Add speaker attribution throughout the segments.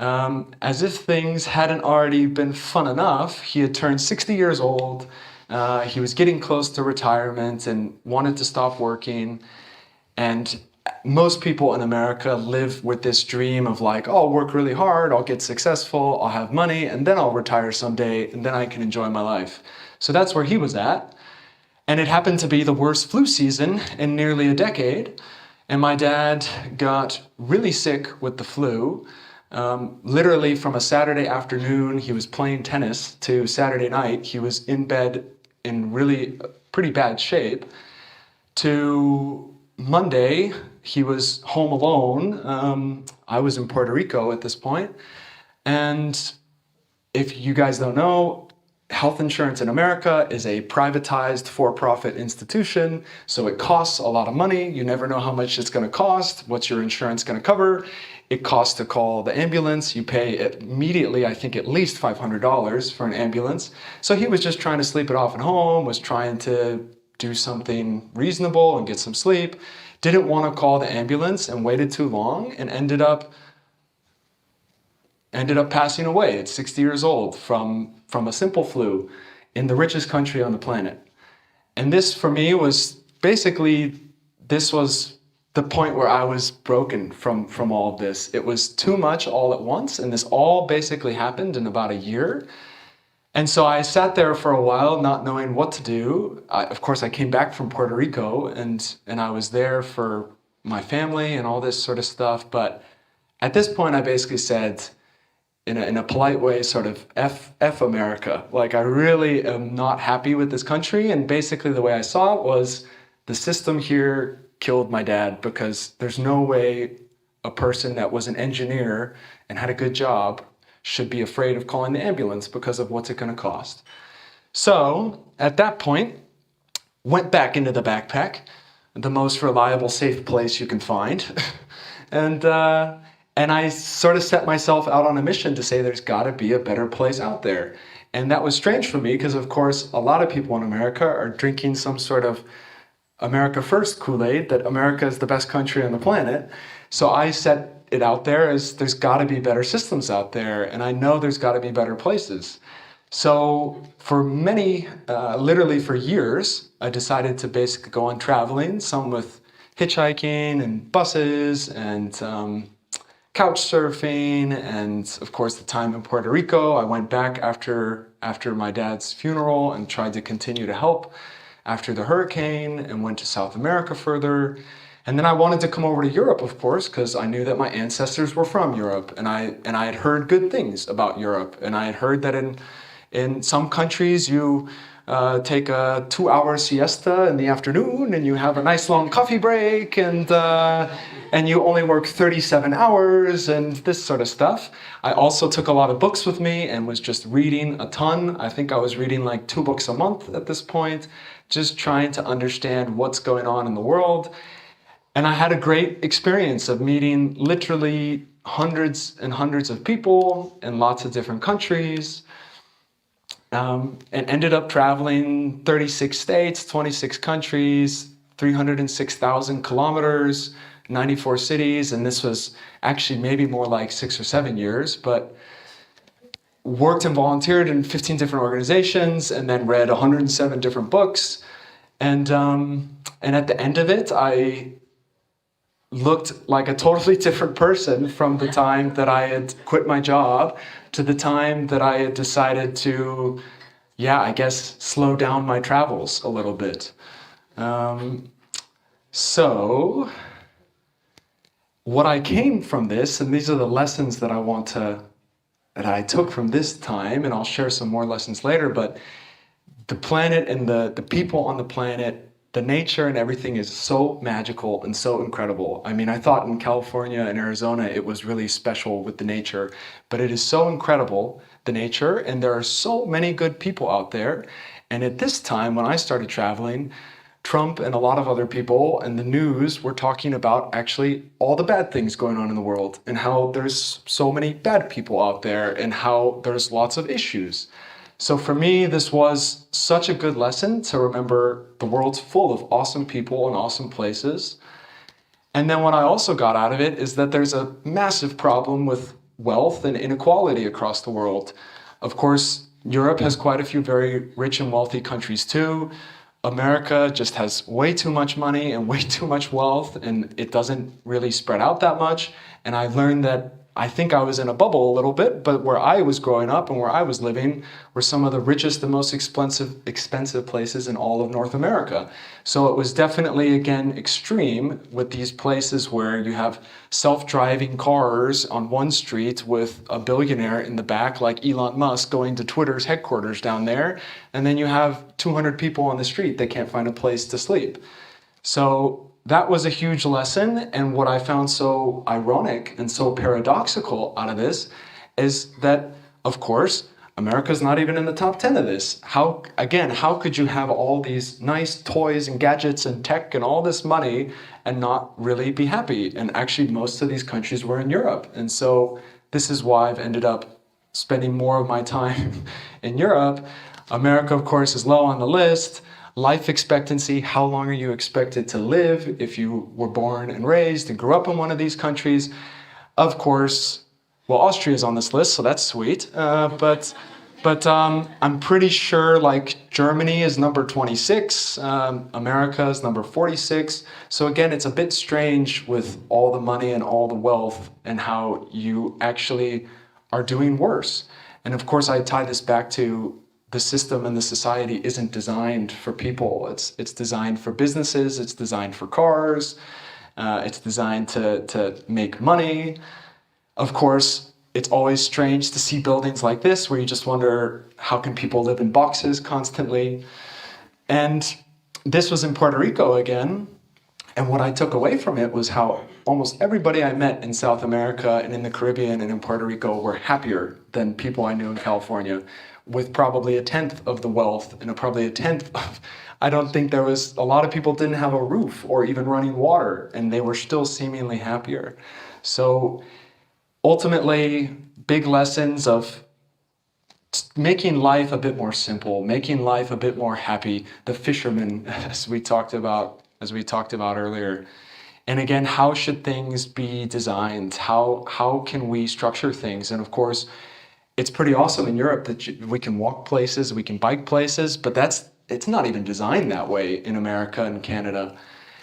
Speaker 1: As if things hadn't already been fun enough, he had turned 60 years old. He was getting close to retirement and wanted to stop working. And most people in America live with this dream of like, oh, I'll work really hard, I'll get successful, I'll have money, and then I'll retire someday, and then I can enjoy my life. So that's where he was at. And it happened to be the worst flu season in nearly a decade. And my dad got really sick with the flu. Literally from a Saturday afternoon, he was playing tennis, to Saturday night, he was in bed in really pretty bad shape, to Monday, he was home alone. I was in Puerto Rico at this point. And if you guys don't know, health insurance in America is a privatized for-profit institution, so it costs a lot of money. You never know how much it's going to cost. What's your insurance going to cover? It costs to call the ambulance. You pay immediately, I think, at least $500 for an ambulance. So he was just trying to sleep it off at home, was trying to do something reasonable and get some sleep, didn't want to call the ambulance and waited too long, and ended up passing away at 60 years old from a simple flu in the richest country on the planet. And this, for me, was basically, this was the point where I was broken from all of this. It was too much all at once, and this all basically happened in about a year. And so I sat there for a while not knowing what to do. Of course, I came back from Puerto Rico, and I was there for my family and all this sort of stuff. But at this point, I basically said, in a polite way, sort of F America. Like, I really am not happy with this country. And basically the way I saw it was, the system here killed my dad, because there's no way a person that was an engineer and had a good job should be afraid of calling the ambulance because of what's it going to cost. So at that point, went back into the backpack, the most reliable, safe place you can find. And I sort of set myself out on a mission to say there's got to be a better place out there. And that was strange for me because, of course, a lot of people in America are drinking some sort of America First Kool-Aid, that America is the best country on the planet. So I set it out there as there's got to be better systems out there, and I know there's got to be better places. So for many, literally for years, I decided to basically go on traveling, some with hitchhiking and buses and couch surfing, and of course the time in Puerto Rico. I went back after my dad's funeral and tried to continue to help after the hurricane, and went to South America further. And then I wanted to come over to Europe, of course, because I knew that my ancestors were from Europe, and I had heard good things about Europe. And I had heard that in some countries you take a 2-hour siesta in the afternoon, and you have a nice long coffee break, and you only work 37 hours and this sort of stuff. I also took a lot of books with me and was just reading a ton. I think I was reading like 2 books a month at this point, just trying to understand what's going on in the world. And I had a great experience of meeting literally hundreds and hundreds of people in lots of different countries, and ended up traveling 36 states, 26 countries, 306,000 kilometers, 94 cities. And this was actually maybe more like 6 or 7 years, but worked and volunteered in 15 different organizations, and then read 107 different books. And at the end of it, I looked like a totally different person from the time that I had quit my job to the time that I had decided to, I guess, slow down my travels a little bit. So what I came from this, and these are the lessons that I took from this time, and I'll share some more lessons later, but the planet and the people on the planet, the nature and everything is so magical and so incredible. I mean, I thought in California and Arizona it was really special with the nature, but it is so incredible, the nature, and there are so many good people out there. And at this time, when I started traveling, Trump and a lot of other people and the news were talking about actually all the bad things going on in the world, and how there's so many bad people out there, and how there's lots of issues. So for me, this was such a good lesson to remember the world's full of awesome people and awesome places. And then what I also got out of it is that there's a massive problem with wealth and inequality across the world. Of course, Europe has quite a few very rich and wealthy countries too. America just has way too much money and way too much wealth, and it doesn't really spread out that much. And I learned that I think I was in a bubble a little bit, but where I was growing up and where I was living were some of the richest and most expensive places in all of North America. So it was definitely, again, extreme with these places where you have self-driving cars on one street with a billionaire in the back like Elon Musk going to Twitter's headquarters down there, and then you have 200 people on the street that can't find a place to sleep. So that was a huge lesson, and what I found so ironic and so paradoxical out of this is that, of course, America's not even in the top 10 of this. How could you have all these nice toys and gadgets and tech and all this money and not really be happy? And actually, most of these countries were in Europe. And so this is why I've ended up spending more of my time in Europe. America, of course, is low on the list. Life expectancy, how long are you expected to live if you were born and raised and grew up in one of these countries? Of course, well, Austria is on this list, so that's sweet. But I'm pretty sure like Germany is number 26, America is number 46. So again, it's a bit strange with all the money and all the wealth and how you actually are doing worse. And of course, I tie this back to the system and the society isn't designed for people. It's designed for businesses, it's designed for cars, it's designed to make money. Of course, it's always strange to see buildings like this where you just wonder, how can people live in boxes constantly? And this was in Puerto Rico again. And what I took away from it was how almost everybody I met in South America and in the Caribbean and in Puerto Rico were happier than people I knew in California, with probably a tenth of the wealth and probably a tenth of, I don't think there was, a lot of people didn't have a roof or even running water, and they were still seemingly happier. So ultimately, big lessons of making life a bit more simple, making life a bit more happy. The fisherman, as we talked about earlier. And again, how should things be designed? How can we structure things? And of course, it's pretty awesome in Europe that we can walk places, we can bike places, but it's not even designed that way in America and Canada.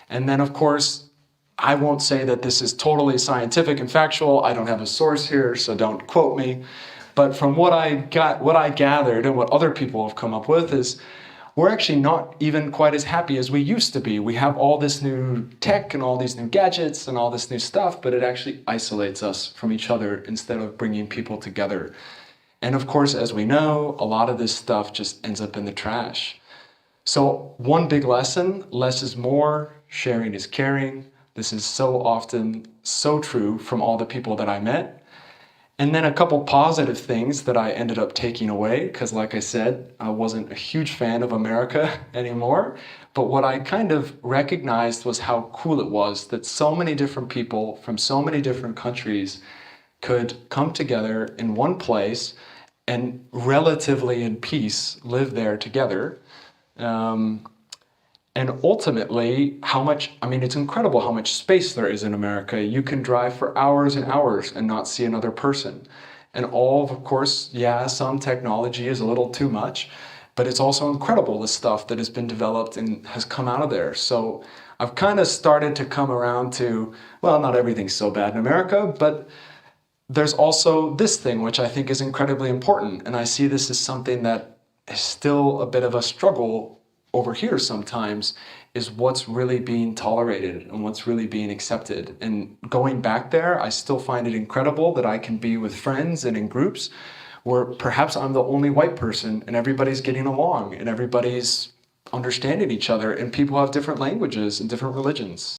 Speaker 1: And then of course, I won't say that this is totally scientific and factual. I don't have a source here, so don't quote me. But from what I gathered and what other people have come up with is we're actually not even quite as happy as we used to be. We have all this new tech and all these new gadgets and all this new stuff, but it actually isolates us from each other instead of bringing people together. And of course, as we know, a lot of this stuff just ends up in the trash. So one big lesson, less is more, sharing is caring. This is so often so true from all the people that I met. And then a couple positive things that I ended up taking away, because like I said, I wasn't a huge fan of America anymore. But what I kind of recognized was how cool it was that so many different people from so many different countries could come together in one place and relatively in peace live there together. And ultimately, it's incredible how much space there is in America. You can drive for hours and hours and not see another person. And of course, yeah, some technology is a little too much, but it's also incredible the stuff that has been developed and has come out of there. So I've kind of started to come around to, well, not everything's so bad in America, but there's also this thing, which I think is incredibly important. And I see this as something that is still a bit of a struggle over here sometimes, is what's really being tolerated and what's really being accepted. And going back there, I still find it incredible that I can be with friends and in groups where perhaps I'm the only white person and everybody's getting along and everybody's understanding each other, and people have different languages and different religions.